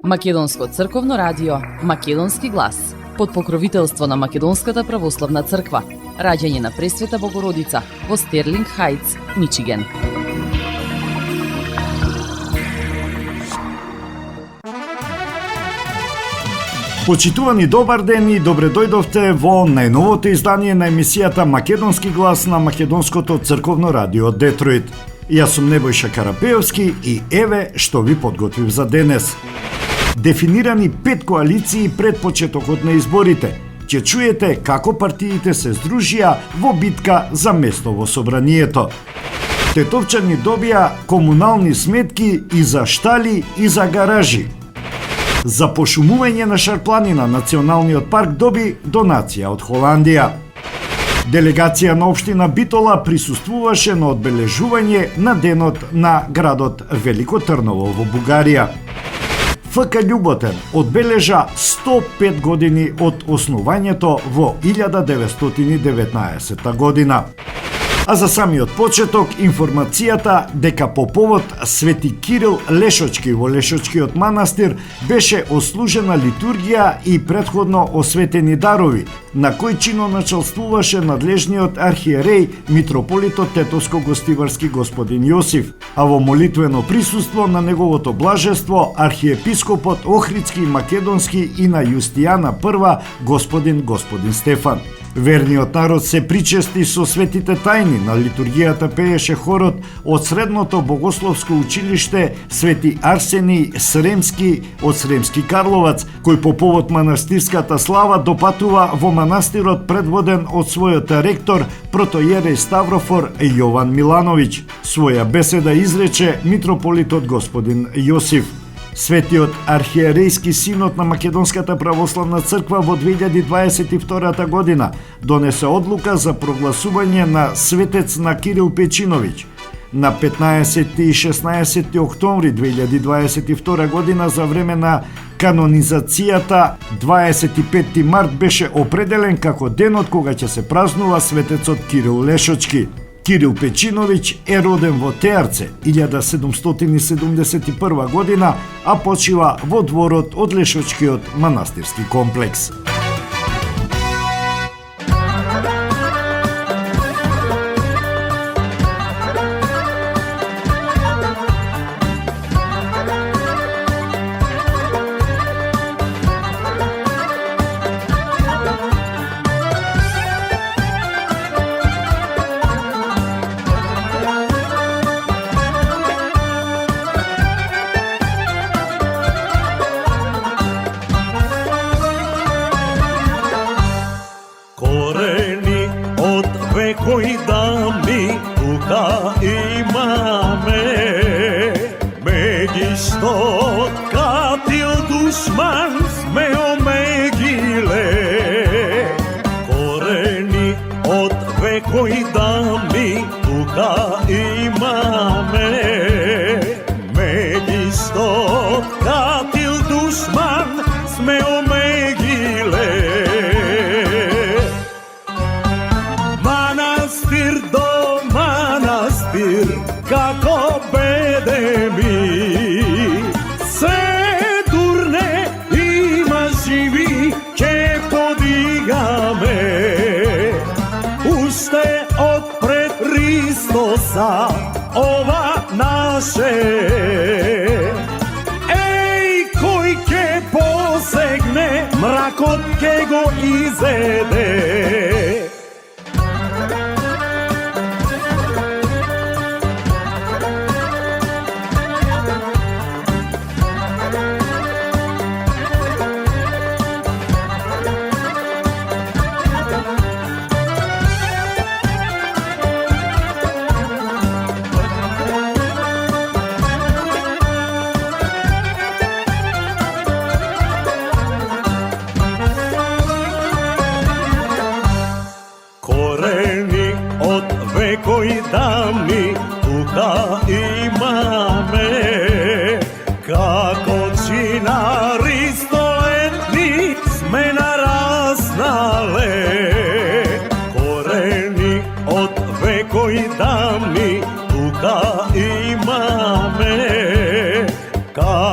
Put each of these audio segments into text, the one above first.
Македонско црковно радио, Македонски глас, под покровителство на Македонската православна црква, раѓање на Пресвета Богородица во Стерлинг Хајтс, Мичиген. Почитувани, добар ден и добре дојдовте во најновото издание на емисијата Македонски глас на Македонското црковно радио Детройт. Јас сум Небојша Карапеовски и еве што ви подготвив за денес. Дефинирани 5 коалиции пред почетокот на изборите. Ќе чуете како партиите се здружија во битка за место во собранието. Тетовчани добија комунални сметки и за штали и за гаражи. За пошумување на Шарпланина Националниот парк доби донација од Холандија. Делегација на општина Битола присуствуваше на одбележување на денот на градот Велико Трново во Бугарија. ФК Љуботен одбележа 105 години од основањето во 1919 година. А за самиот почеток информацијата дека по повод Свети Кирил Лешочки во Лешочкиот манастир беше ослужена литургија и претходно осветени дарови, на кој чиноначалствуваше надлежниот архиереј митрополитот Тетовско-Гостиварски господин Јосиф, а во молитвено присуство на неговото блажество архиепископот Охридски и Македонски и на Јустијана I господин Стефан. Верниот народ се причести со светите тајни. На литургијата пееше хорот од Средното богословско училиште Свети Арсений Сремски од Сремски Карловац, кој по повод манастирската слава допатува во манастирот предводен од својот ректор протоиерей Ставрофор Јован Милановиќ. Своја беседа изрече митрополитот господин Јосиф. Светиот архиерејски синод на Македонската православна црква во 2022 година донесе одлука за прогласување на светец на Кирил Печиновиќ. На 15 и 16 октомври 2022 година за време на канонизацијата 25 март беше определен како денот кога ќе се празнува светецот Кирил Лешочки. Кирил Печиновиќ е роден во Теарце 1771 година, а почива во дворот од Лешочкиот манастирски комплекс. Кои дами тука имаме, мегистот катил душман сме омегиле. Корени од векои дами тука имаме, мегистот катил душман сме омегиле. Како беде ми се турне има живи ќе подигаме уште од пред Христоса ова наше. Еј, кој ќе посегне мракот ќе го изеде. Кои дами тука имаме, како чинари стоетни сме нараснале. Корени од векои дами тука имаме, како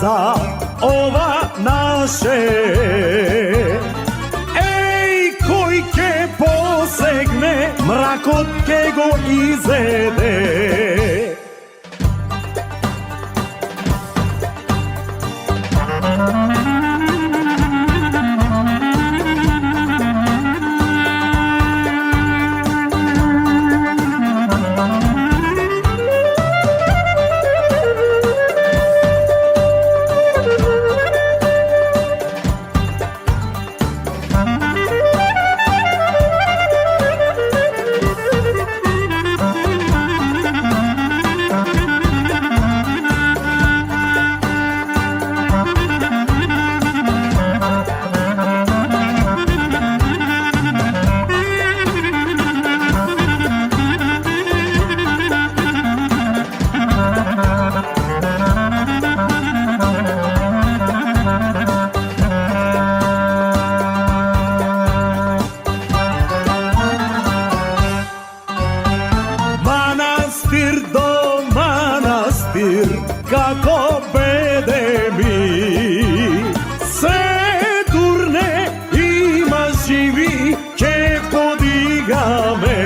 sa ova naše. Ej, koji ke posegne, mrakot ke go izede. Kako bede mi se turne ima živi ke podigame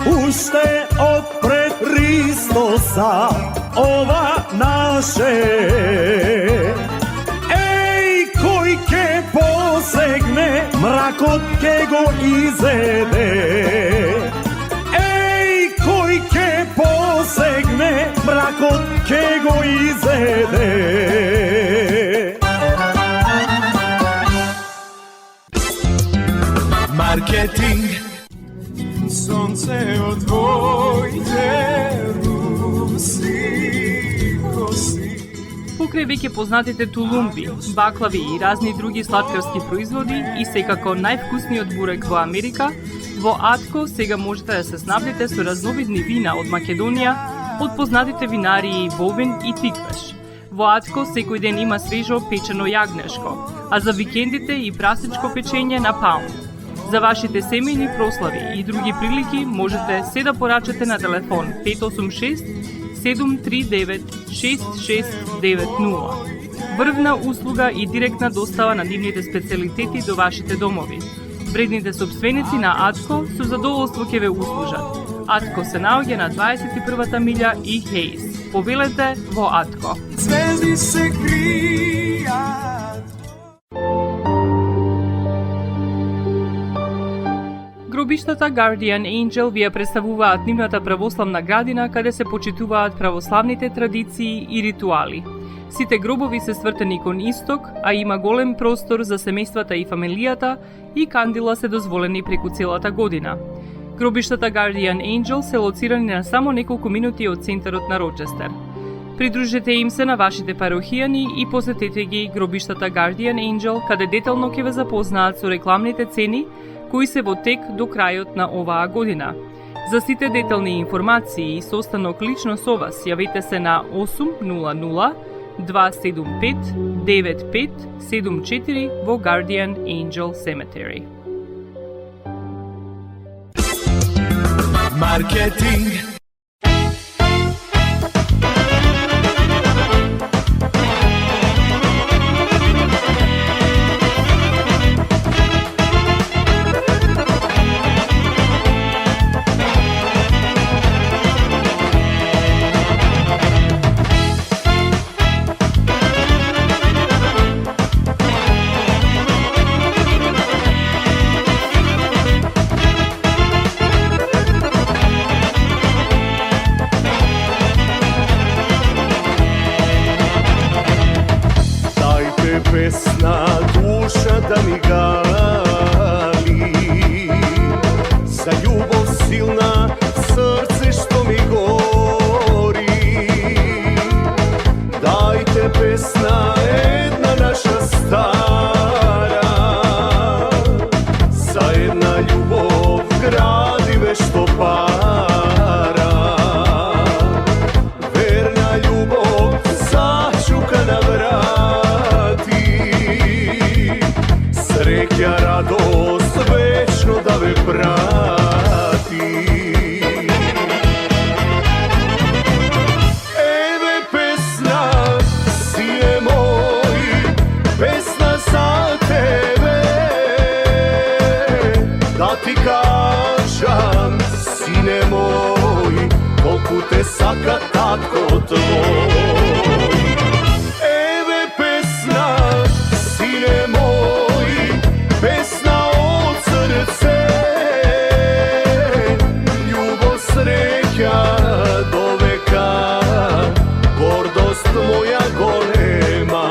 ušte odpred Hristosa ova naše. Ej, koji ke posegne, mrakot ke go izede. Posegne, mrakot ke go izede. Marketing. Sonce od tvojte rusi kosi. Покрај веќе познатите тулумби, баклави и разни други сладкарски производи и секако највкусниот бурек во Америка, во Атко сега можете да се снабдите со разновидни вина од Македонија, од познатите винарии Бовин и Тиквеш. Во Атко секој ден има свежо печено јагнешко, а за викендите и прасничко печење на паунд. За вашите семејни прослави и други прилики можете се да порачате на телефон 586 739 6690. Врвна услуга и директна достава на нивните специјалитети до вашите домови. Вредните собственици на Атко со задоволство ќе ве услужат. Атко се наоѓа на 21-та милја и Хейс. Повелете во Атко. Звезди се кријат. Гробиштата Guardian Angel ви ја представуваат нивната православна градина каде се почитуваат православните традиции и ритуали. Сите гробови се свртени кон исток, а има голем простор за семејствата и фамилијата и кандила се дозволени преку целата година. Гробиштата Guardian Angel се лоцирани на само неколку минути од центарот на Рочестер. Придружете им се на вашите парохијани и посетете ги гробиштата Guardian Angel, каде детално ќе ве запознаат со рекламните цени кои се во тек до крајот на оваа година. За сите детални информации и состанок лично со вас, јавете се на 800 275 9574 во Guardian Angel Cemetery. Маркетинг. Pesna duša da mi gali, za ljubov silna srce što mi gori. Dajte pesna jedna naša stara, zajedna ljubav gradi vešto para. Verna ljubav sačuka na vrati, sreća, rad te saka tatko tvoj. Eve pesna, sine moj, pesna od srce, ljubav sreća do veka, gordost moja golema.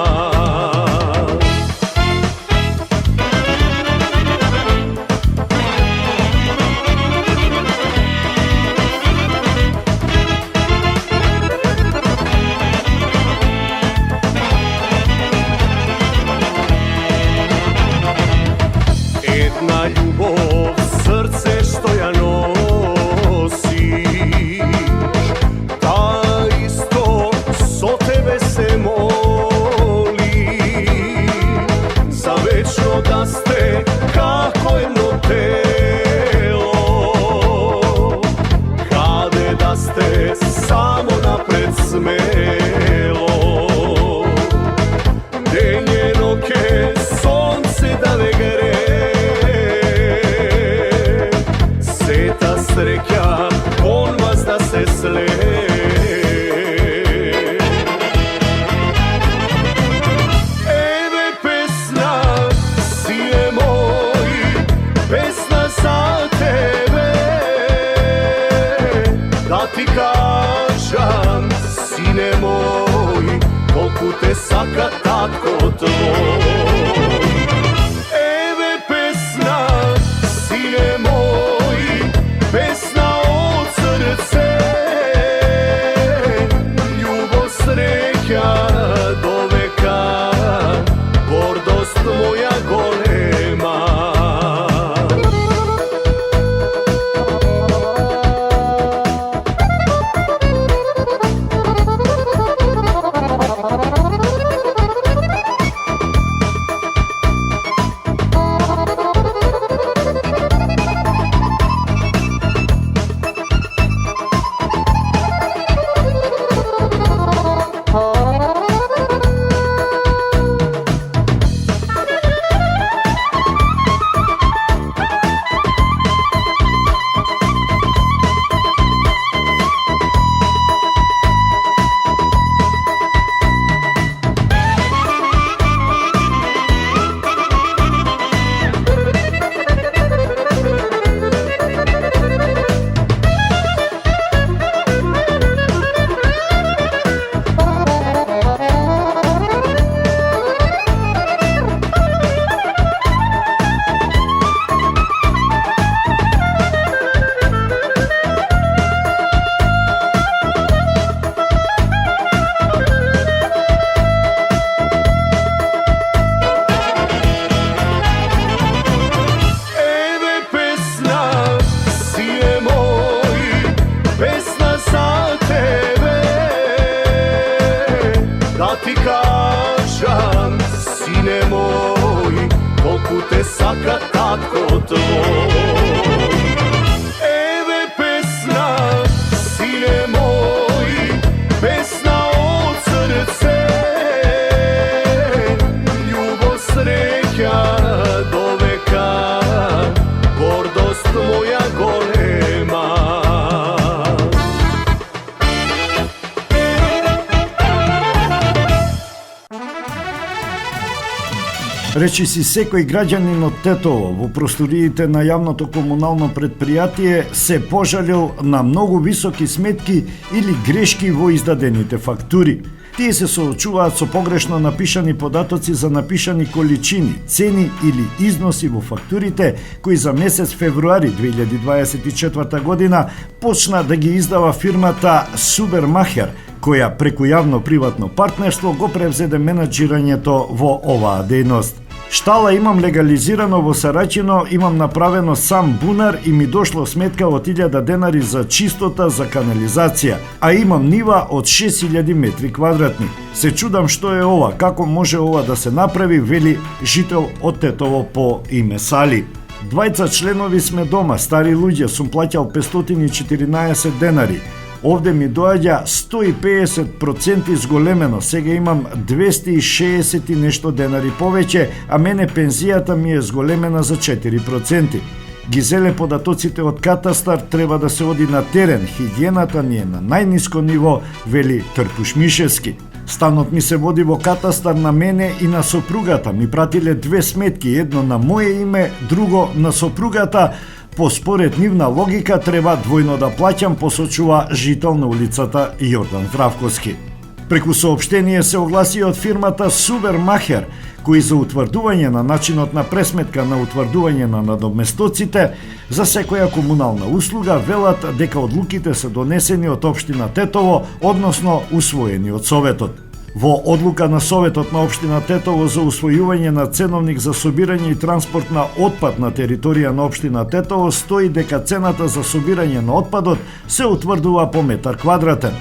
Jedna ljubov, srce što ja nosiš, ta isto so tebe se moli, za večno da ste kako jedno telo, kade da ste samo napred smelo, gde njeno ke sonce da ne gre, ta sreća, on vas da se sle. Eve pesna, sine moj, pesna za tebe, da ti kažem, sine moj, koliko te saka tatko tvoj. Eve pesna, sine moj, pesna od srce, ljubav sreća do veka, gordost moja golema. ti kažem, sine moj, koliko te saka tatko tvoj. Eve pesna, sine moj, pesna od srce, ljubav sreća do veka, gordost moja golema. Речи си секој граѓанин од Тетово во просториите на јавното комунално предпријатие се пожалил на многу високи сметки или грешки во издадените фактури. Тие се соочуваат со погрешно напишани податоци за напишани количини, цени или износи во фактурите, кои за месец февруари 2024 година почна да ги издава фирмата Субермахер, која преку јавно-приватно партнерство го превзеде менаџирањето во оваа дејност. Штала имам легализирано во Сарачино, имам направено сам бунар и ми дошло сметка од 1000 денари за чистота за канализација, а имам нива од 6000 метри квадратни. Се чудам што е ова, како може ова да се направи, вели жител од Тетово по име Сали. 20 членови сме дома, стари луѓе, сум плаќал 514 денари. Овде ми доаѓа 150% зголемено, сега имам 260 и нешто денари повеќе, а мене пензијата ми е зголемена за 4%. ги зеле податоците од катастар, треба да се оди на терен, хигиената ни е на најниско ниво, вели Трпуш Мишевски. Станот ми се води во катастар на мене и на сопругата. Ми пратиле 2 сметки, едно на моje име, друго на сопругата. Според нивна логика треба двојно да плаќам, посочува жител на улицата Јордан Здравковски. Преку соопштение се огласи од фирмата Субермахер, кои за утврдување на начинот на пресметка на утврдување на надоместоците за секоја комунална услуга велат дека одлуките се донесени од општина Тетово, односно усвоени од Советот. Во одлука на Советот на општина Тетово за усвојување на ценовник за собирање и транспорт на отпад на територија на општина Тетово стои дека цената за собирање на отпадот се утврдува по метар квадратен.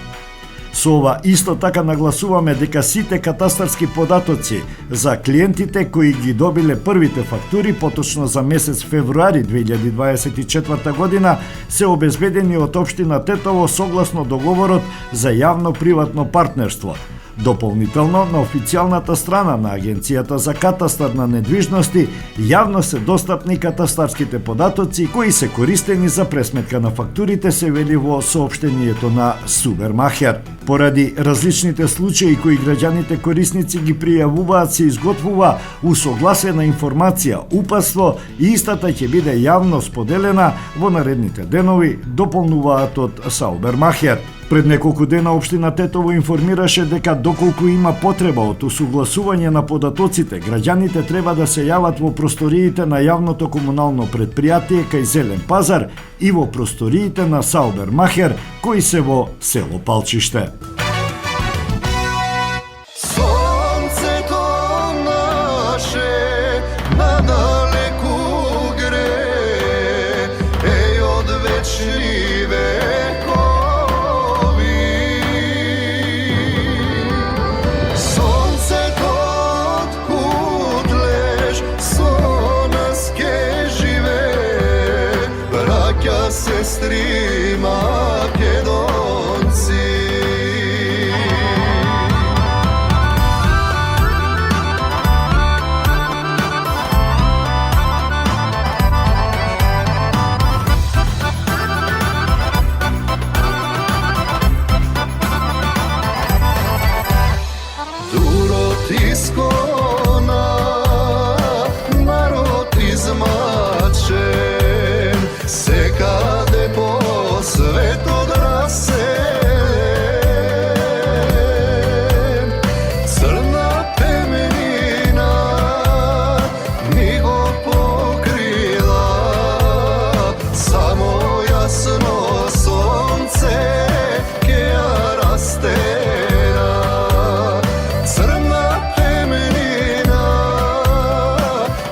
Со ова исто така нагласуваме дека сите катастарски податоци за клиентите кои ги добиле првите фактури, поточно за месец февруари 2024 година, се обезбедени од општина Тетово согласно договорот за јавно-приватно партнерство. Дополнително, на официјалната страна на Агенцијата за катастар на недвижности јавно се достапни катастарските податоци кои се користени за пресметка на фактурите, се вели во соопштението на Субермахер. Поради различните случаи кои граѓаните корисници ги пријавуваат, се изготвува усогласена информација, упатство и истата ќе биде јавно споделена во наредните денови, дополнуваат од Субермахер. Пред неколку дена општина Тетово информираше дека доколку има потреба од усогласување на податоците, граѓаните треба да се јават во просториите на јавното комунално предпријатие кај Зелен пазар и во просториите на Субермахер, кои се во село Палчиште. Сонцето наше надалеку гре, еј од вечни векови. Сонцето откуд леш со нас ке живе, браќа, сестри, македонци. Дурот искона, народ измачен, секаде по светот раселен. Црна темнина ни го покрила, само јасно сонце ке ја растера. Црна темнина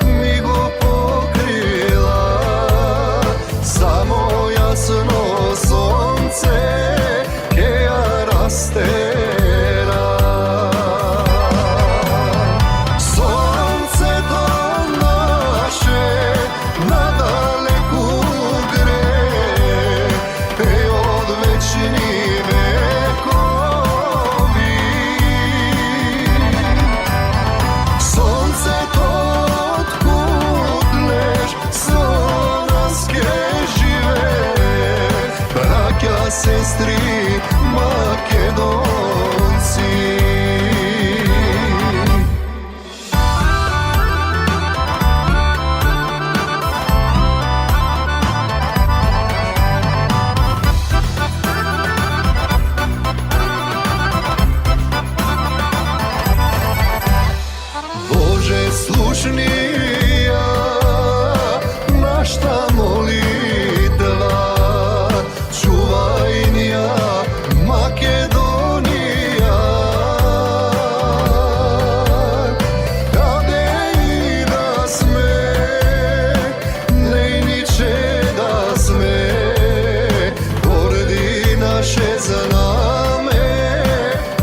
ми го покрила, само јасно сонце ке ја растера. Сонцето наше надалеку гре, еј од вечни векови. Сонцето откуд леш со нас ке живе, браќа, сестри, македонци. Боже, слушни ја нашта молитва, чувај ни ја Македонија. Каде и да сме, нејниче да сме, поради наше знаме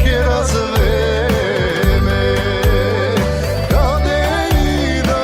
ке развеме. Каде и да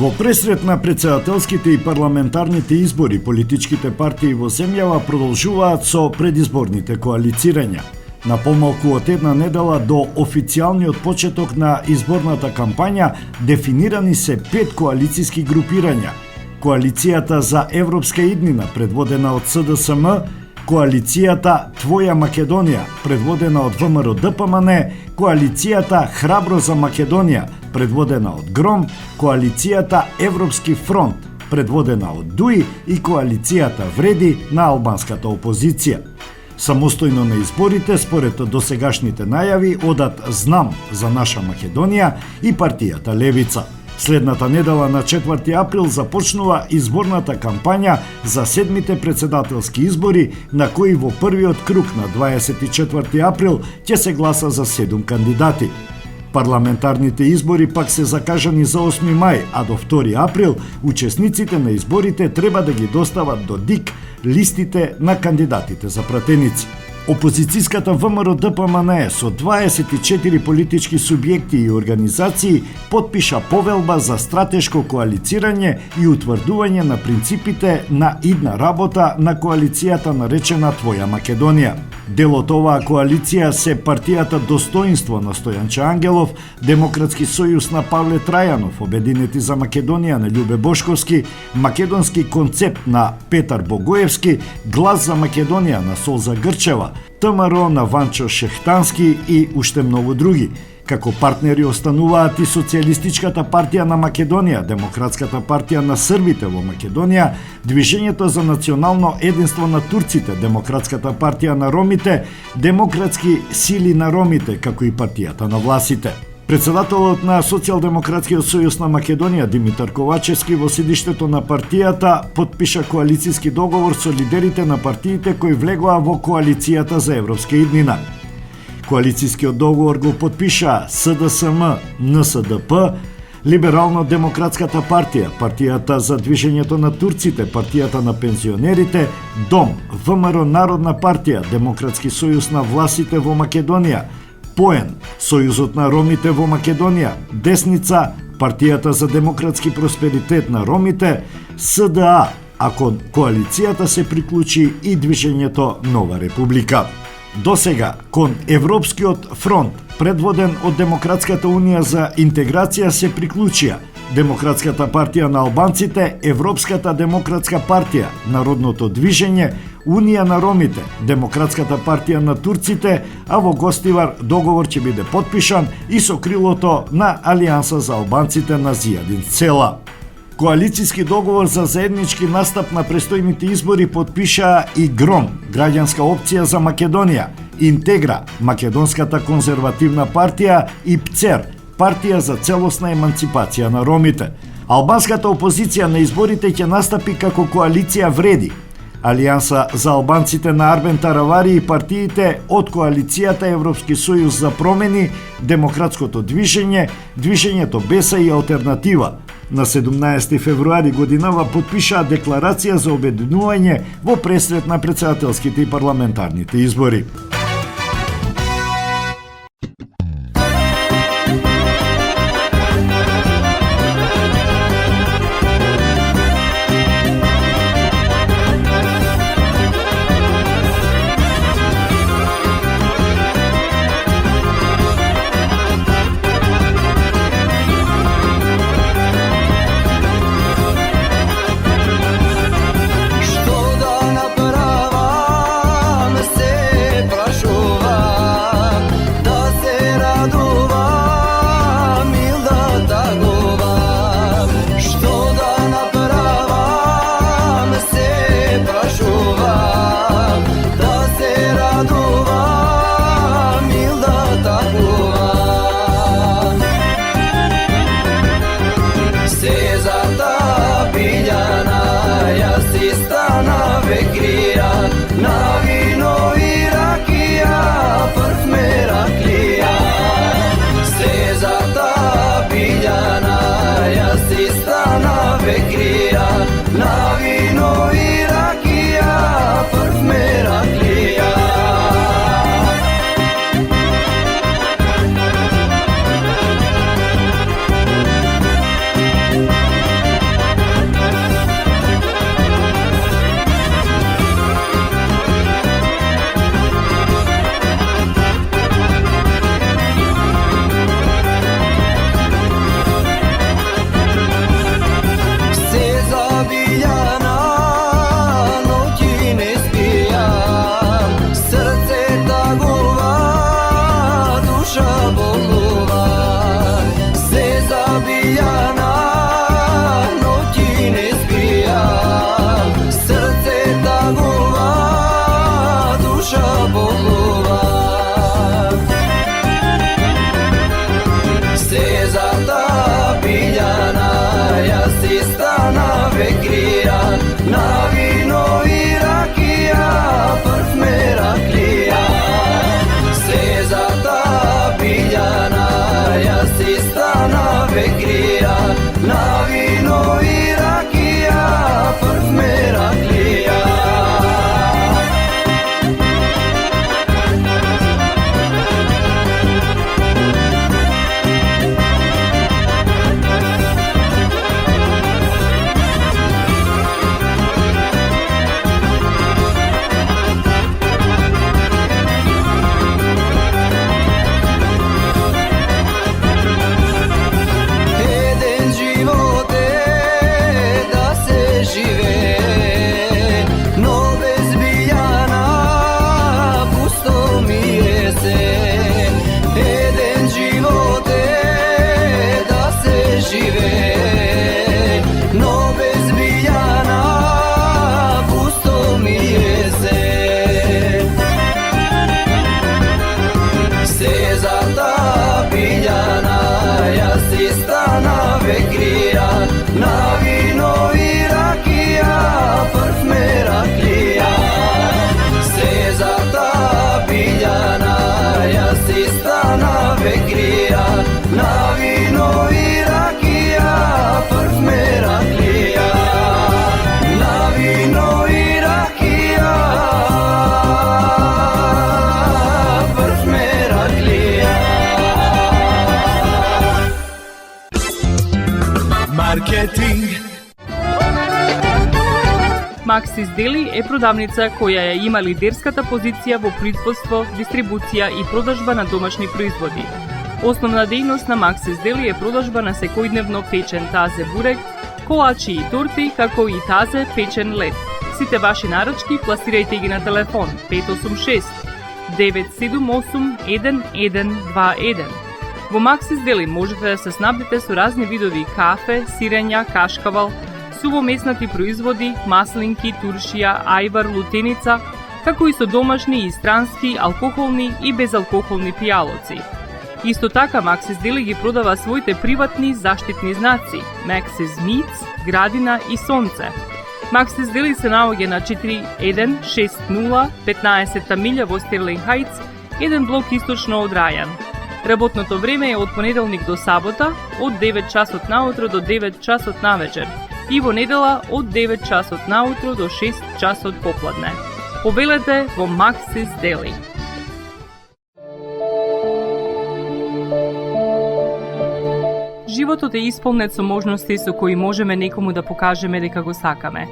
Во пресрет на претседателските и парламентарните избори, политичките партии во земјава продолжуваат со предизборните коалицирања. На помалку од една недела до официјалниот почеток на изборната кампања дефинирани се 5 коалициски групирања. Коалицијата за Европска иднина, предводена од СДСМ, Коалицијата Твоја Македонија, предводена од ВМРО-ДПМН, Коалицијата Храбро за Македонија, предводена од ГРОМ, Коалицијата Европски фронт, предводена од ДУИ и Коалицијата Вреди на албанската опозиција. Самостојно на изборите, според досегашните најави, одат Знам за наша Македонија и партијата Левица. Следната недела на 4 април започнува изборната кампања за 7-те претседателски избори, на кои во првиот круг на 24 април ќе се гласа за 7 кандидати. Парламентарните избори пак се закажани за 8 мај, а до 2 април учесниците на изборите треба да ги достават до ДИК листите на кандидатите за пратеници. Опозицијската ВМРО-ДПМН со 24 политички субјекти и организации потпиша повелба за стратешко коалицирање и утврдување на принципите на идна работа на коалицијата наречена Твоја Македонија. Дел од оваа коалиција се партијата Достоинство на Стојанче Ангелов, Демократски сојуз на Павле Трајанов, Обединети за Македонија на Љубе Бошковски, Македонски концепт на Петар Богоевски, Глас за Македонија на Солза Грчева, ТМРО на Ванчо Шехтански и уште многу други. Како партнери остануваат и Социјалистичката партија на Македонија, Демократската партија на Србите во Македонија, Движењето за национално единство на турците, Демократската партија на ромите, Демократски сили на ромите, како и партијата на власите. Председателот на Социјалдемократскиот сојуз на Македонија Димитар Ковачевски во седиштето на партијата потпиша коалицијски договор со лидерите на партиите кои влегоа во коалицијата за Европска иднина. Коалицијскиот договор го потпиша СДСМ, НСДП, Либерално-демократската партија, партијата за движењето на турците, партијата на пензионерите, ДОМ, ВМРО Народна партија, Демократски сојуз на власите во Македонија, ПОЕН, Сојузот на ромите во Македонија, Десница, партијата за демократски просперитет на ромите, СДА, а кон коалицијата се приклучи и движењето Нова Република. Досега, кон Европскиот фронт, предводен од Демократската унија за интеграција, се приклучија Демократската партија на албанците, Европската демократска партија, Народното движење, Унија на ромите, Демократската партија на турците, а во Гостивар договор ќе биде потпишан и со крилото на Алијанса за албанците на Зијадин Цела. Коалицијски договор за заеднички настап на престојните избори потпиша и ГРОМ, Граѓанска опција за Македонија, Интегра, Македонската конзервативна партија и ПЦЕР, партија за целосна еманципација на ромите. Албанската опозиција на изборите ќе настапи како коалиција Вреди, Алијанса за албанците на Арбен Таравари и партиите од коалицијата Европски сојуз за промени, Демократското движење, Движењето Беса и Алтернатива. На 17 февруари годинава потпишаа декларација за обединување во пресрет на претседателските и парламентарните избори. Što da napravam se Маркетинг. Максис Дели е продавница која ја има лидерската позиција во производство, дистрибуција и продажба на домашни производи. Основна дејност на Максис Дели е продажба на секојдневно печен тазе бурек, колачи и торти, како и тазе печен лед. Сите ваши нарачки пласирајте ги на телефон 586 978 1121. Во Максис Дели можете да се снабдите со разни видови кафе, сирења, кашкавал, сувомеснати производи, маслинки, туршија, ајвар, лутеница, како и со домашни и странски, алкохолни и безалкохолни пијалоци. Исто така Максис Дели ги продава своите приватни заштитни знаци Максис Meats, Градина и Сонце. Максис Дели се наоѓа на 4160 15 милја во Стерлинг Хајтс, еден блок источно од Рајан. Работното време е од понеделник до сабота, од 9 часот наутро до 9 часот навечер и во недела од 9 часот наутро до 6 часот попладне. Побелете во Максис Дели. Животот е исполнет со можности со кои можеме некому да покажеме дека го сакаме.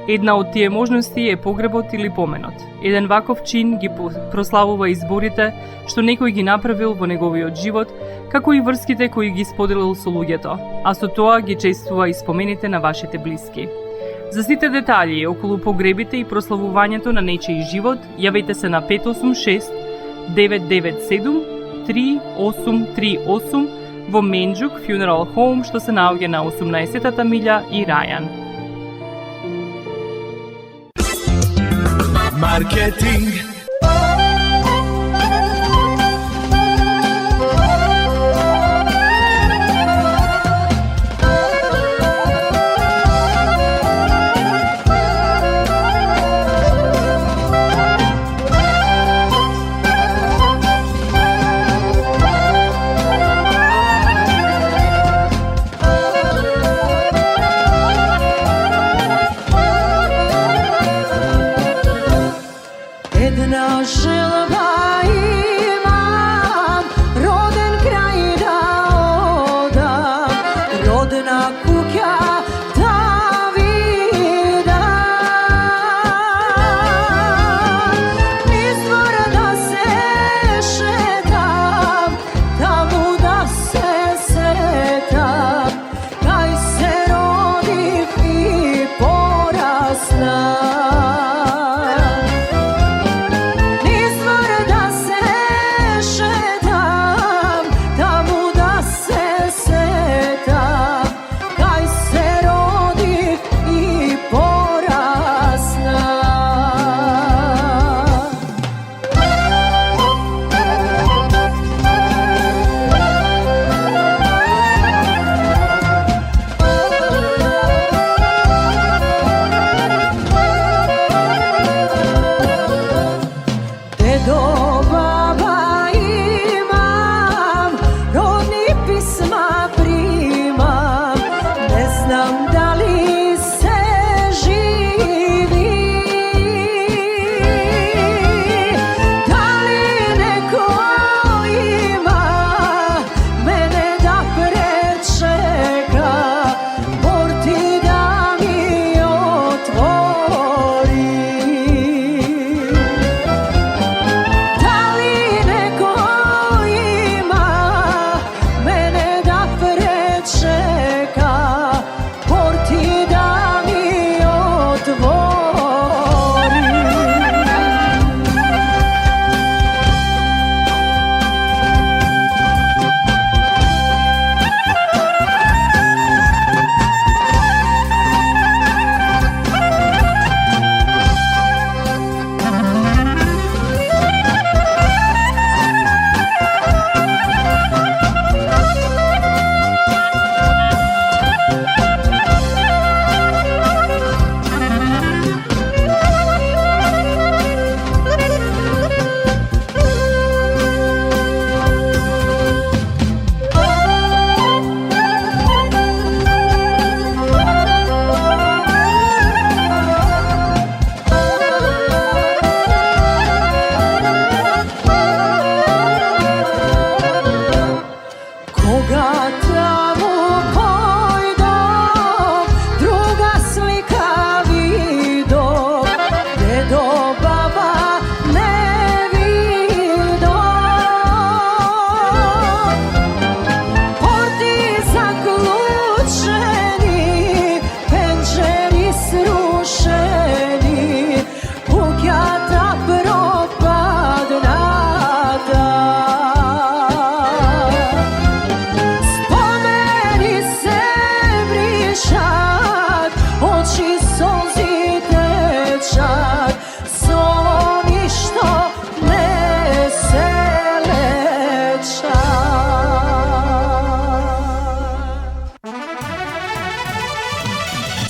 Една од тие можности е погребот или поменот. Еден ваков чин ги прославува изборите што некој ги направил во неговиот живот, како и врските кои ги споделил со луѓето, а со тоа ги чествува и спомените на вашите блиски. За сите детали околу погребите и прославувањето на нечиј живот, јавете се на 586 997 3838 во Менџук Funeral Home, што се наоѓа на 18-та милја и Рајан. Маркетинг. Еден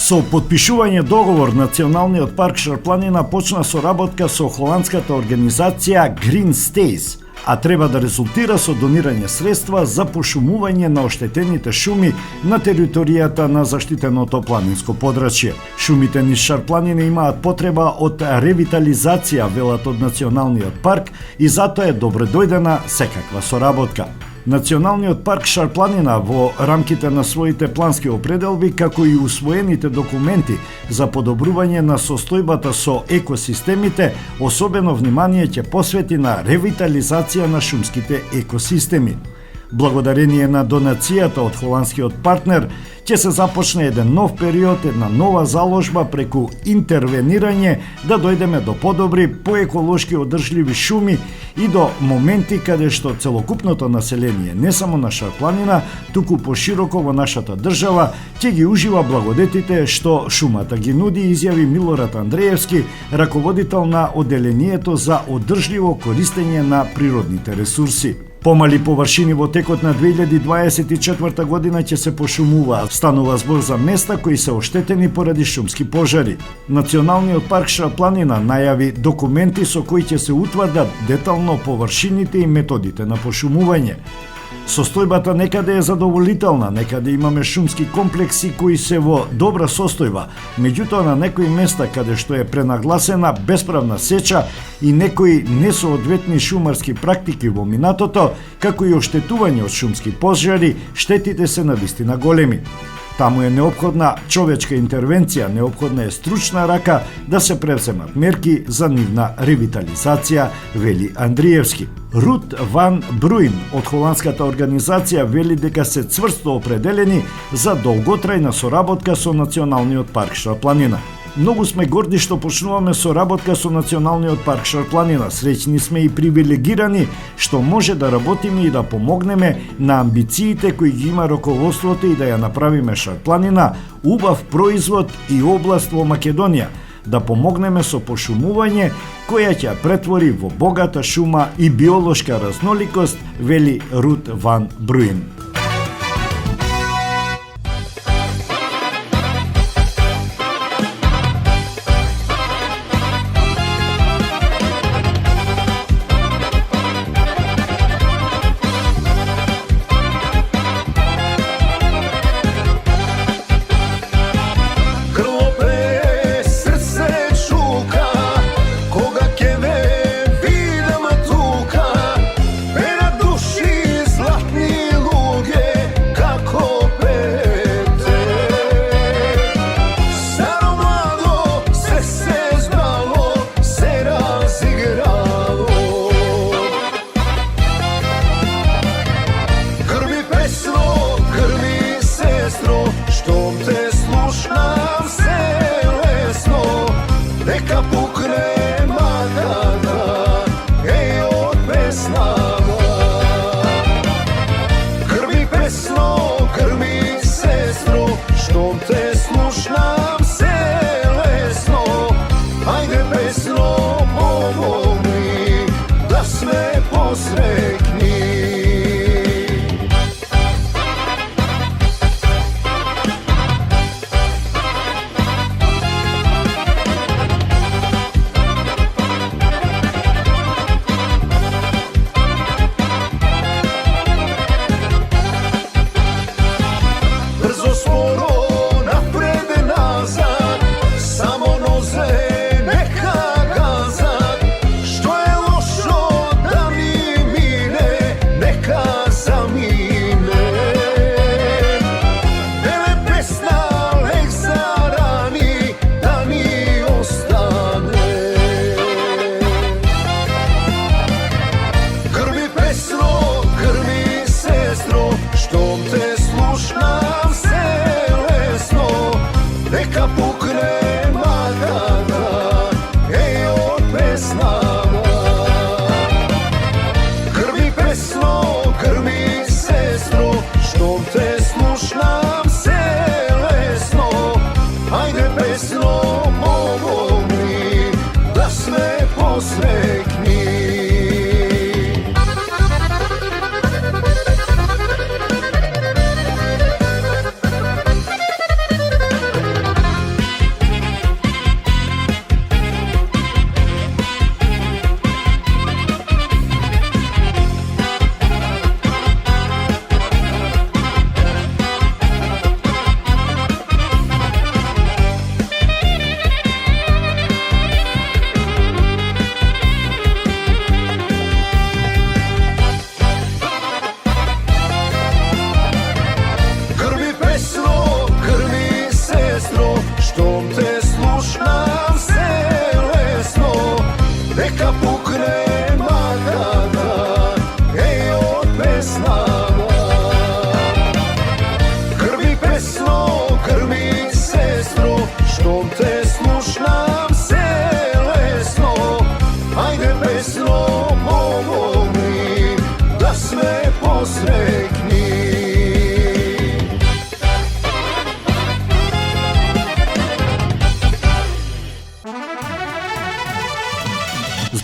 Со потпишување договор, Националниот парк Шарпланина почна соработка со холандската организација Green Stays, а треба да резултира со донирање средства за пошумување на оштетените шуми на територијата на заштитеното планинско подрачје. Шумите низ Шарпланина имаат потреба од ревитализација, велат од Националниот парк, и затоа е добредојдена секаква соработка. Националниот парк Шарпланина во рамките на своите плански определби, како и усвоените документи за подобрување на состојбата со екосистемите, особено внимание ќе посвети на ревитализација на шумските екосистеми. Благодарение на донацијата од холандскиот партнер, ќе се започне еден нов период, една нова заложба преку интервенирање да дојдеме до подобри, поеколошки одржливи шуми и до моменти каде што целокупното население, не само на Шарпланина, туку пошироко во нашата држава, ќе ги ужива благодетите што шумата ги нуди, изјави Милорад Андреевски, раководител на Оделението за одржливо користење на природните ресурси. Помали површини во текот на 2024 година ќе се пошумуваат. Станува збор за места кои се оштетени поради шумски пожари. Националниот парк Шарпланина најави документи со кои ќе се утврдат детално површините и методите на пошумување. Состојбата некаде е задоволителна, некаде имаме шумски комплекси кои се во добра состојба, меѓутоа на некои места каде што е пренагласена бесправна сеча и некои несоодветни шумарски практики во минатото, како и оштетување од шумски пожари, штетите се навистина големи. Таму е неопходна човечка интервенција, неопходна е стручна рака да се превземат мерки за нивна ревитализација, вели Андриевски. Рут ван Бруин од холандската организација вели дека се цврсто определени за долготрајна соработка со Националниот парк Шарпланина. Многу сме горди што почнуваме соработка со Националниот парк Шарпланина. Среќни сме и привилегирани што може да работиме и да помогнеме на амбициите кои ги има раководството и да ја направиме Шарпланина убав производ и област во Македонија, да помогнеме со пошумување која ќе претвори во богата шума и биолошка разноликост, вели Рут ван Бруин.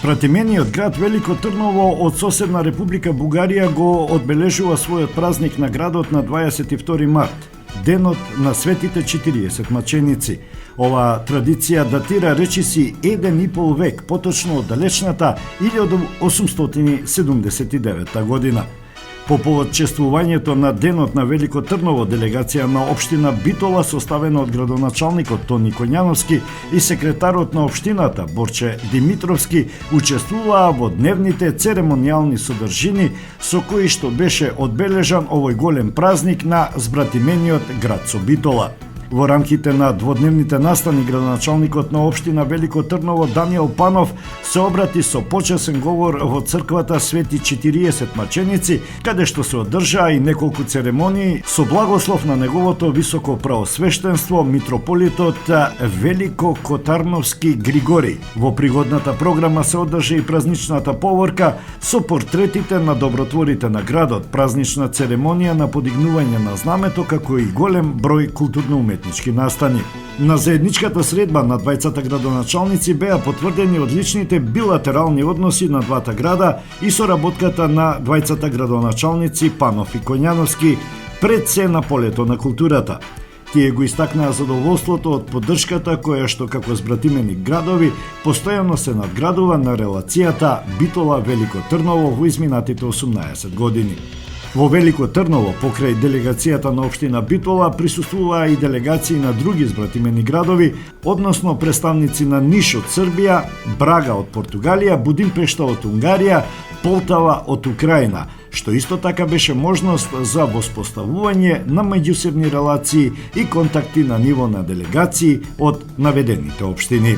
Спратимениот град Велико Трново од соседна Република Бугарија го одбележува својот празник на градот на 22 март, денот на светите 40 маченици. Ова традиција датира речиси 1,5 век, поточно од далечната 1879 година. По повод чествувањето на денот на Велико Трново, делегација на општина Битола, составена од градоначалникот Тони Коњановски и секретарот на општината Борче Димитровски, учествуваа во дневните церемонијални содржини со кои што беше одбележан овој голем празник на збратимениот град со Битола. Во рамките на дводневните настани, градоначалникот на општина Велико Трново Даниел Панов се обрати со почесен говор во црквата Свети 40 маченици, каде што се одржаа и неколку церемонии со благослов на неговото високо праосвештенство митрополитот Велико Котарновски Григорий. Во пригодната програма се одржа и празничната поворка со портретите на добротворите на градот, празнична церемонија на подигнување на знамето, како и голем број културно-уметнички настани. На заедничката средба на двајцата градоначалници беа потврдени одличните билатерални односи на двата града и соработката на двајцата градоначалници Панов и Коњановски пред се на полето на културата. Тие го истакнаа задоволството од поддршката која што како збратимени градови постојано се надградува на релацијата Битола-Велико Трново во изминатите 18 години. Во Велико Трново, покрај делегацијата на општина Битола, присуствуваа и делегации на други збратимени градови, односно представници на Ниш од Србија, Брага од Португалија, Будимпешта од Унгарија, Полтава од Украина, што исто така беше можност за воспоставување на меѓусебни релации и контакти на ниво на делегации од наведените општини.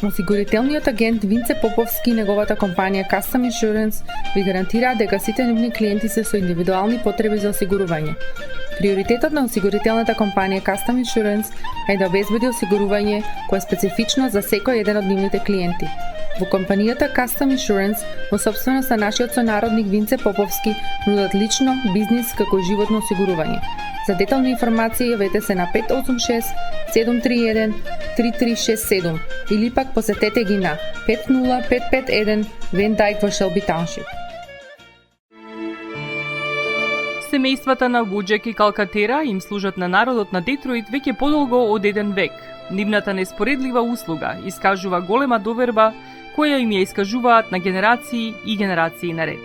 Осигурителниот агент Винце Поповски и неговата компанија Custom Insurance ви гарантираат дека сите нивни клиенти се со индивидуални потреби за осигурување. Приоритетот на осигурителната компанија Custom Insurance е да обезбеди осигурување кое е специфично за секој еден од нивните клиенти. Во компанијата Custom Insurance, во собственост на нашиот сонародник Винце Поповски, нудат лично, бизнис како и животно осигурување. За детални информации јавете се на 586 731 3367 или пак посетете ги на 50551 Вен Дайк во Шелби Тауншип. Семејствата на Вуџек и Калкатера им служат на народот на Детройт веќе подолго од еден век. Нивната неспоредлива услуга искажува голема доверба која им ја искажуваат на генерации и генерации наред.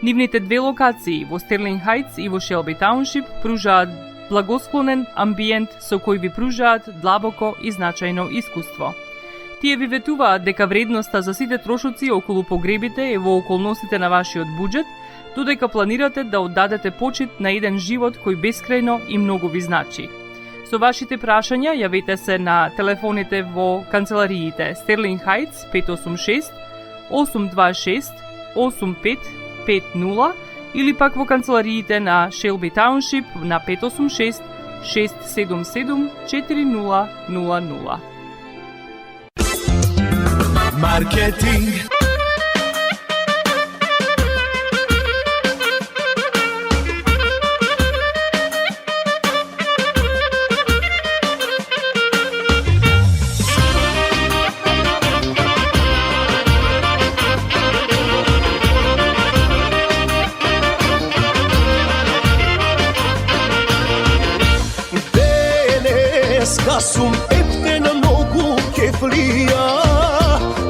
Нивните две локации во Стерлинг Хајтс и во Шелби Тауншип пружаат благосклонен амбиент со кој ви пружаат длабоко и значајно искуство. Тие ви ветуваат дека вредноста за сите трошоци околу погребите е во околностите на вашиот буџет, додека планирате да оддадете почит на еден живот кој бескрајно и многу ви значи. Со вашите прашања јавете се на телефоните во канцелариите Стерлинг Хајтс 586 826 8550 или пак во канцелариите на Шелби Тауншип на 586 677 4000. Маркетинг. Сум ептен многу кефлија,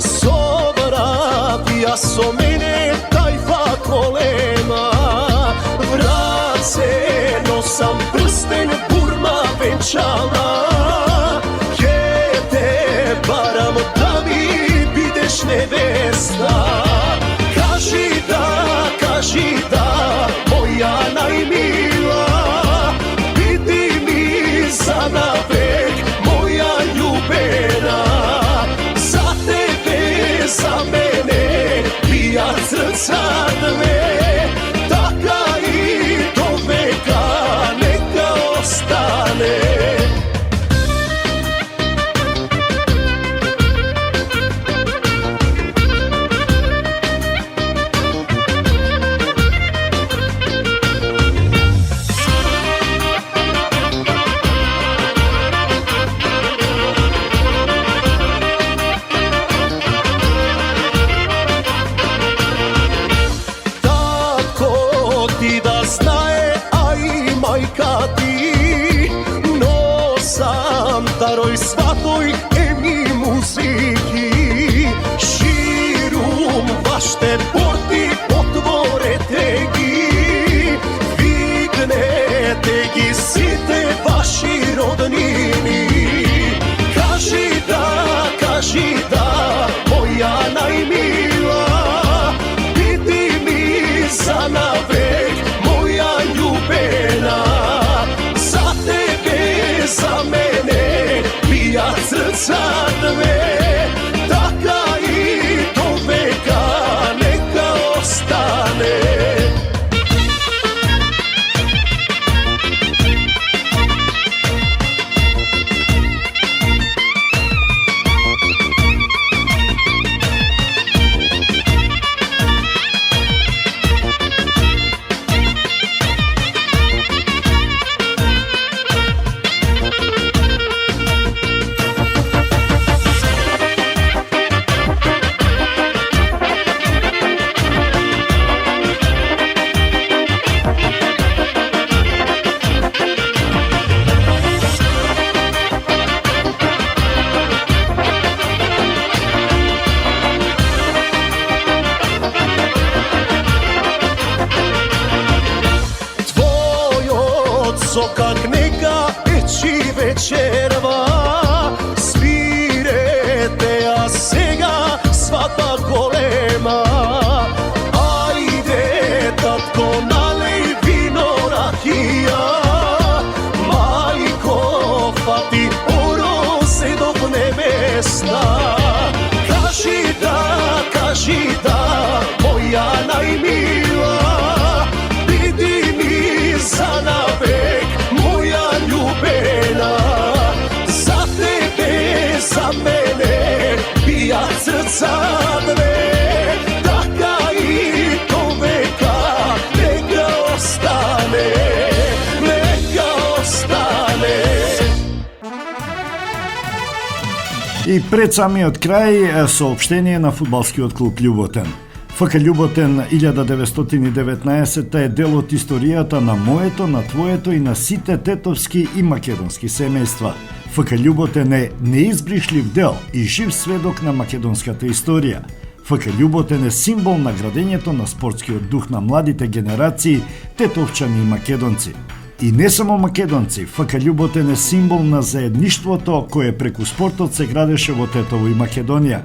со вратија со мене тајфа колема. Врат се носам прстен бурма венчана, ке те барам да ми бидеш невеста. Кажи да, моја најмила, биди ми за навек, моја љубена. За тебе, за мене, бијат срца две, така и до века нека остане. Тарој сватој еми музики, ширум ваште порти отворете ги, викнете ги сите ваши роднини. Кажи да, моја најмила, биди ми за навек, моја љубена. За тебе, за мене, бијат срца две, така и до века нека остане. Сокак нека ечи вечерва, свирете, а сега свата голема. Ајде, татко, налеј вино ракија, мајко, фати оро се до небесна. sad ne, така и повека, нека остане, нека остане. И пред самиот крај соопштение на фудбалскиот клуб Љуботен. ФК Љуботен 1919 е дел од историјата на моето, на твоето и на сите тетовски и македонски семејства. ФК Љуботен е неизбришлив дел и жив сведок на македонската историја. ФК Љуботен е символ на градењето на спортскиот дух на младите генерации тетовчани и македонци. И не само македонци, ФК Љуботен е символ на заедништвото кое преку спортот се градеше во Тетово и Македонија.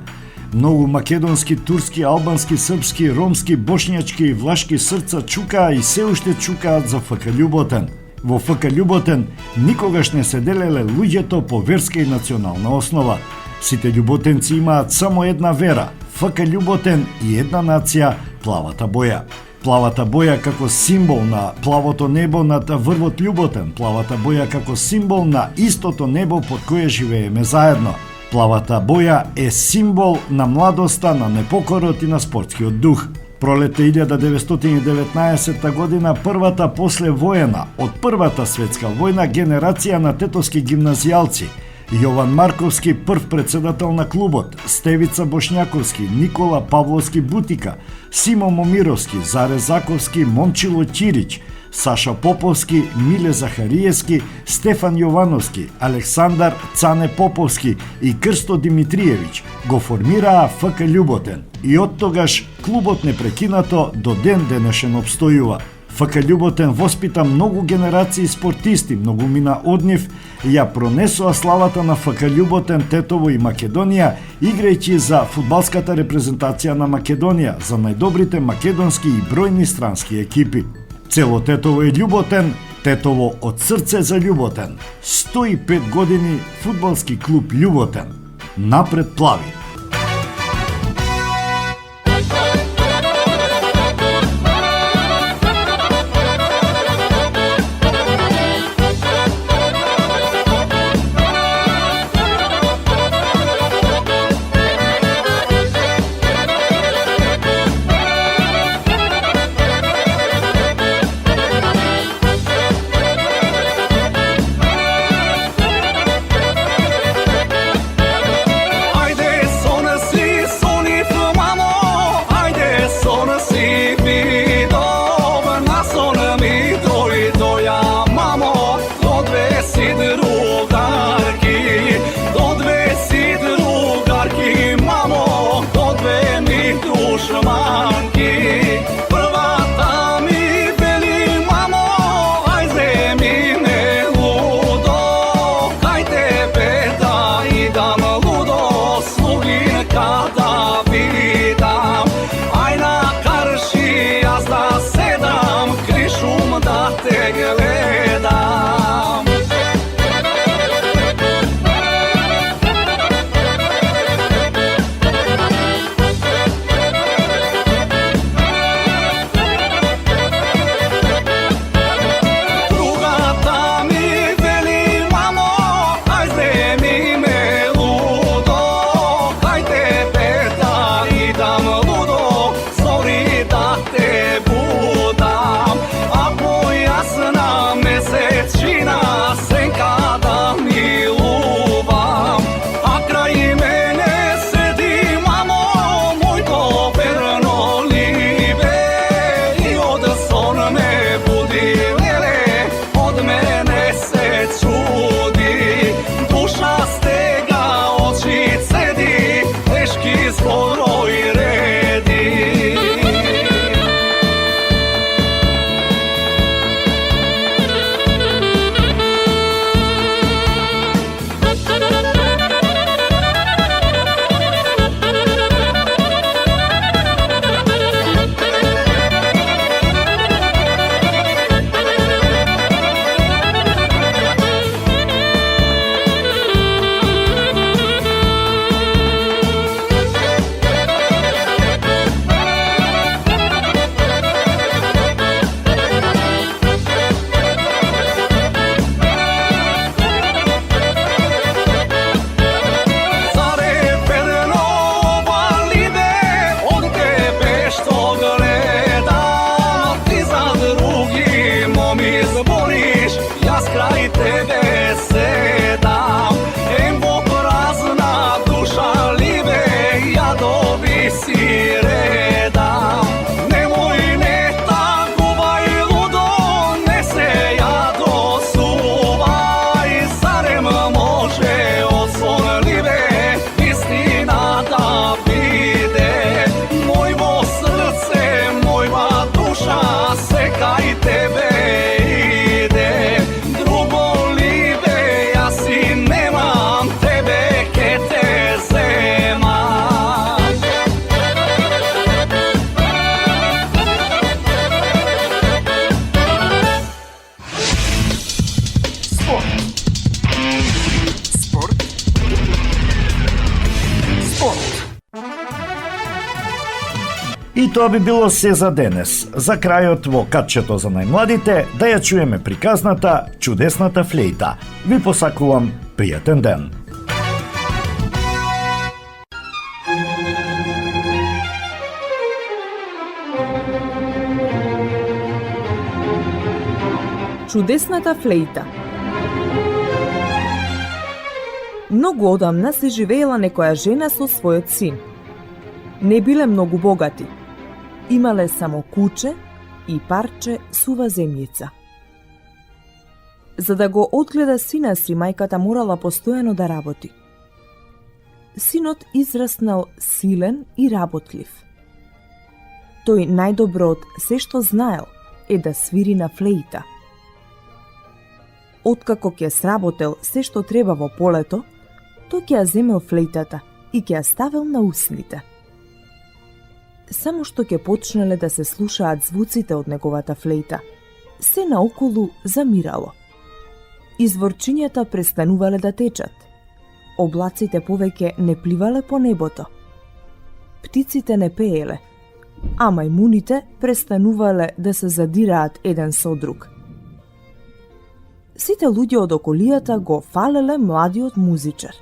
Многу македонски, турски, албански, српски, ромски, бошњачки и влашки срца чукаа и се уште чукаат за ФК Љуботен. Во ФК Љуботен никогаш не се делеле луѓето по верска и национална основа. Сите љуботенци имаат само една вера – ФК Љуботен и една нација – плавата боја. Плавата боја како символ на плавото небо над врвот Љуботен, плавата боја како символ на истото небо под кое живееме заедно. Плавата боја е символ на младоста, на непокорот и на спортскиот дух. Пролете 1919 година првата послевоена од Првата светска војна генерација на тетовски гимназијалци Јован Марковски, прв председател на клубот, Стевица Бошњаковски, Никола Павловски Бутика, Симо Момировски, Заре Заковски, Момчило Ќирич, Саша Поповски, Миле Захариевски, Стефан Јовановски, Александар Цане Поповски и Крсто Димитриевиќ го формираа ФК Љуботен и од тогаш клубот непрекинато до ден денешен обстојува. ФК Љуботен воспита многу генерации спортисти, многу мина од нив, ја пронесоа славата на ФК Љуботен, Тетово и Македонија, играјќи за фудбалската репрезентација на Македонија, за најдобрите македонски и бројни странски екипи. Цело Тетово е Љуботен, Тетово од срце за Љуботен. 105 години фудбалски клуб Љуботен. Напред плави! тоа би било се за денес. За крајот во катчето за најмладите да ја чуеме приказната Чудесната флејта. Ви посакувам пријатен ден. Чудесната флејта. Многу одамна се живеела некоја жена со својот син. Не биле многу богати. Имале само куче и парче сува земјица. За да го одгледа сина си, мајката морала постојано да работи. Синот израснал силен и работлив. Тој најдобро од се што знаел е да свири на флејта. Откако ќе сработел се што треба во полето, тој ќе ја земел флејтата и ќе ја ставил на усните. Само што ќе почнале да се слушаат звуците од неговата флејта, се наоколу замирало. Изворчињата престанувале да течат. Облаците повеќе не пливале по небото. Птиците не пееле, а мајмуните престанувале да се задираат еден со друг. Сите луѓе од околијата го фалеле младиот музичар.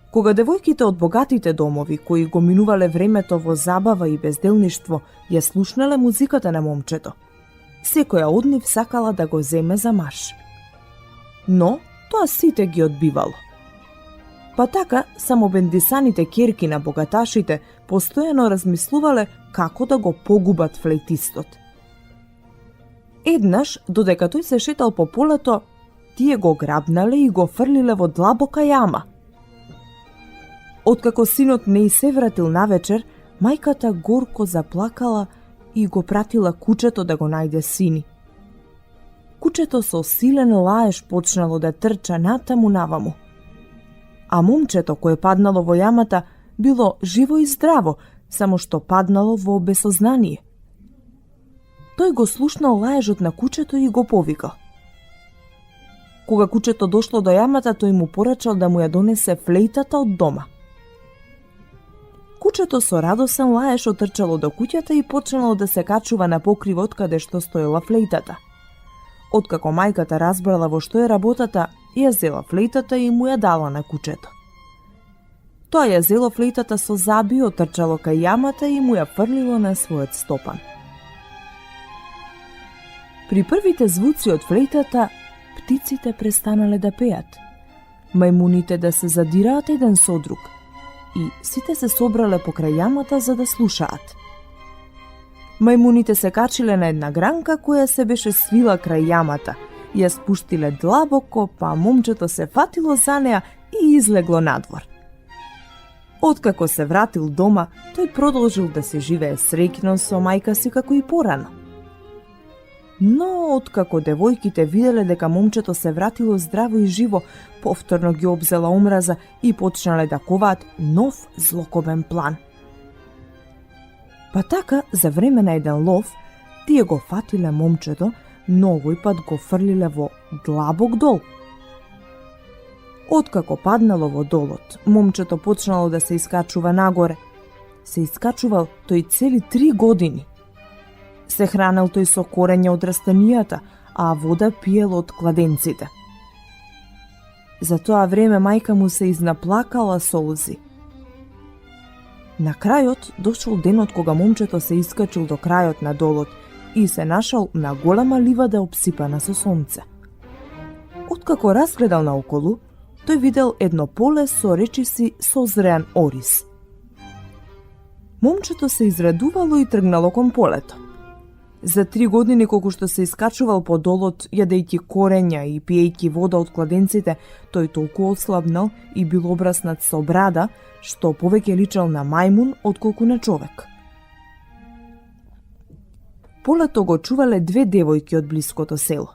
Кога девојките од богатите домови, кои го минувале времето во забава и безделништво, ја слушнале музиката на момчето, секоја од нив сакала да го земе за маж. Но тоа сите ги одбивало. Па така, само бендисаните керки на богаташите постојано размислувале како да го погубат флејтистот. Еднаш, додека тој се шетал по полето, тие го грабнале и го фрлиле во длабока јама. Откако синот не се вратил навечер, мајката горко заплакала и го пратила кучето да го најде сини. Кучето со силен лаеж почнало да трча натаму наваму. А момчето кое паднало во јамата било живо и здраво, само што паднало во безсознание. Тој го слушнал лаежот на кучето и го повикал. Кога кучето дошло до јамата, тој му порачал да му ја донесе флејтата од дома. Кучето со радосен лаеж отрчало до куќата и почнало да се качува на покривот каде што стоела флејтата. Откако мајката разбрала во што е работата, ја зела флејтата и му ја дала на кучето. Тоа ја зело флејтата со заби, отрчало кај јамата и му ја фрлило на својот стопан. При првите звуци од флејтата, птиците престанале да пеат, мајмуните да се задираат еден со друг и сите се собрале покрај јамата за да слушаат. Мајмуните се качиле на една гранка која се беше свила крај јамата, ја спуштиле длабоко, па момчето се фатило за неа и излегло надвор. Откако се вратил дома, тој продолжил да се живее среќно со мајка си како и порано. Но откако девојките виделе дека момчето се вратило здраво и живо, повторно ги обзела омраза и почнале да коваат нов злокобен план. Па така, за време на еден лов, тие го фатиле момчето, но овој пат го фрлиле во длабок дол. Откако паднало во долот, момчето почнало да се искачува нагоре. Се искачувал тој цели 3 години. Се хранел тој со корења од растенијата, а вода пиел од кладенците. За тоа време мајка му се изнаплакала солзи. На крајот дошол денот кога момчето се искачил до крајот на долот и се нашал на голема ливада обсипана со сонце. Откако разгледал наоколу, тој видел едно поле со речиси созреан ориз. Момчето се израдувало и тргнало кон полето. За 3 години колку што се искачувал по долот, јадејќи корења и пиејќи вода од кладенците, тој толку ослабнал и бил обраснат со брада, што повеќе личал на мајмун отколку на човек. Полето го чувале 2 девојки од блиското село.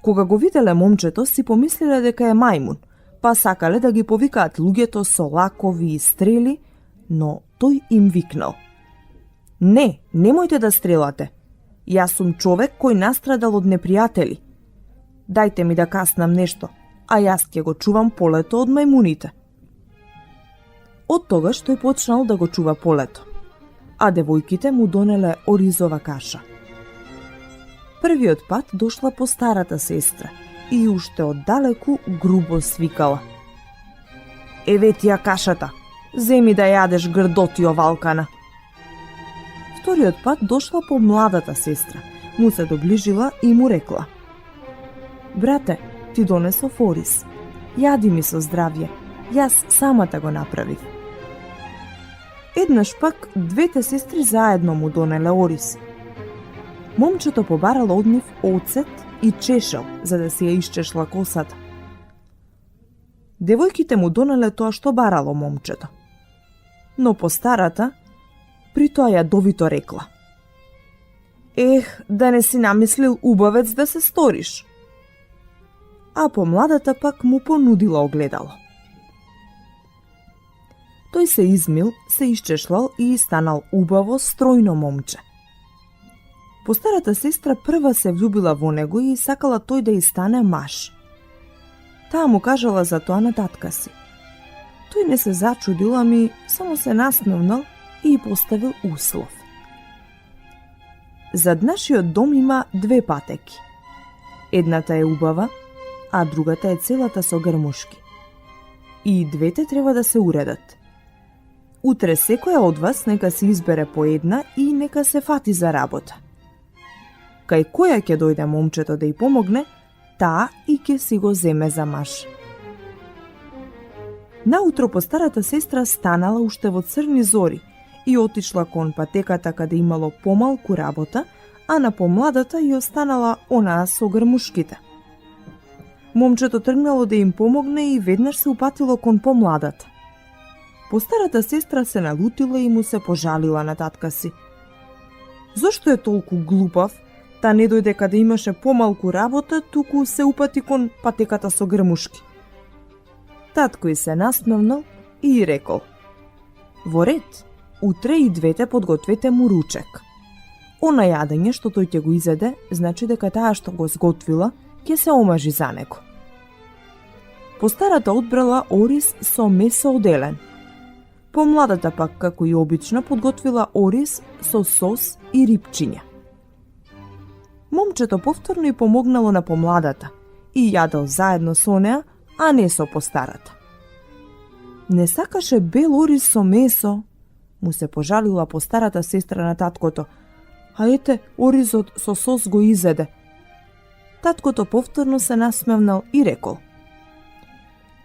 Кога го виделе момчето, си помислиле дека е мајмун, па сакале да ги повикаат луѓето со лакови и стрели, но тој им викнал: "Не, немојте да стрелате. Јас сум човек кој настрадал од непријатели. Дајте ми да каснам нешто, а јас ќе го чувам полето од мајмуните." Од тогаш тој почнал да го чува полето, а девојките му донеле оризова каша. Првиот пат дошла по старата сестра и уште оддалеку грубо свикала: "Еве ти ја кашата, земи да јадеш грдотио валкана." Вториот пат дошла по младата сестра, му се доближила и му рекла: "Брате, ти донесов ориз, јади ми со здравје, јас самата го направив." Еднаш пак двете сестри заедно му донеле ориз. Момчето побарало од нив оцет и чешел за да си ја исчешла косата. Девојките му донеле тоа што барало момчето. Но по старата, при тоа јадовито рекла: "Ех, да не си намислил убавец да се сториш." А по младата пак му понудила огледало. Тој се измил, се исчешлал и станал убаво, стројно момче. По старата сестра прва се влюбила во него и сакала тој да и стане маж. Таа му кажала за тоа на татка си. Тој не се зачудил, ами само се насмевнал и поставил услов. Зад нашиот дом има две патеки. Едната е убава, а другата е целата со грмушки. И двете треба да се уредат. Утре секоја од вас нека се избере по една и нека се фати за работа. Кај која ќе дојде момчето да ја помогне, таа и ќе си го земе за маж. Наутро по старата сестра станала уште во црни зори и отишла кон патеката каде имало помалку работа, а на помладата ја останала онаа со грмушките. Момчето тргнало да им помогне и веднаш се упатило кон помладата. По старата сестра се налутила и му се пожалила на татка си. Зошто е толку глупав, та не дојде каде имаше помалку работа, туку се упати кон патеката со грмушки? Татко и се насмевнал и рекол: "Во ред, утре и двете подгответе му ручек. Она јадење што тој ќе го изеде, значи дека таа што го сготвила ќе се омажи за него." По старата одбрала ориз со месо од елен. Помладата пак, како и обично, подготвила ориз со сос и рипчиња. Момчето повторно и помогнало на помладата и јадел заедно со неа, а не со постарата. Не сакаше бел ориз со месо, му се пожалила постарата сестра на таткото, а ете, оризот со сос го изеде. Таткото повторно се насмевнал и рекол: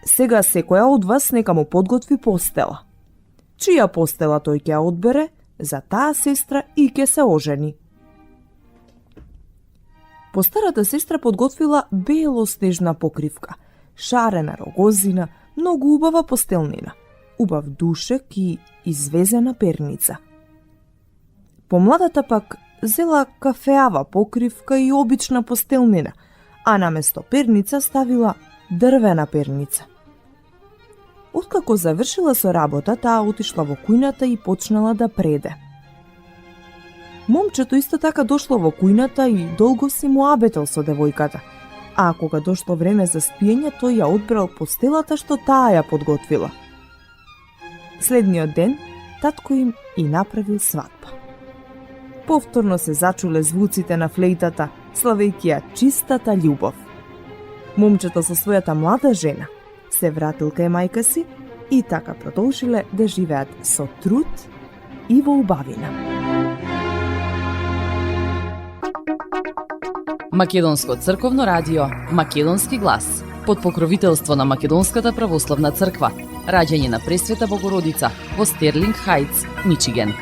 "Сега секоја од вас нека му подготви постела. Чија постела тој ќе ја одбере, за таа сестра и ќе се ожени." Постарата сестра подготвила белоснежна покривка, шарена рогозина, многу убава постелнина, убав душек и извезена перница. Помладата пак зела кафеава покривка и обична постелнина, а наместо перница ставила дрвена перница. Откако завршила со работа, таа отишла во кујната и почнала да преде. Момчето исто така дошло во кујната и долго си му абетел со девојката, а кога дошло време за спиење, тој ја одбрал постелата што таа ја подготвила. Следниот ден, татко им и направил свадба. Повторно се зачуле звуците на флейтата, славејќи ја чистата љубов. Момчето со својата млада жена се вратил кај мајка си и така продолжиле да живеат со труд и во убавина. Македонско црковно радио, Македонски глас, под покровителство на Македонската православна црква, раѓање на Пресвета Богородица во Стерлинг Хајтс, Мичиген.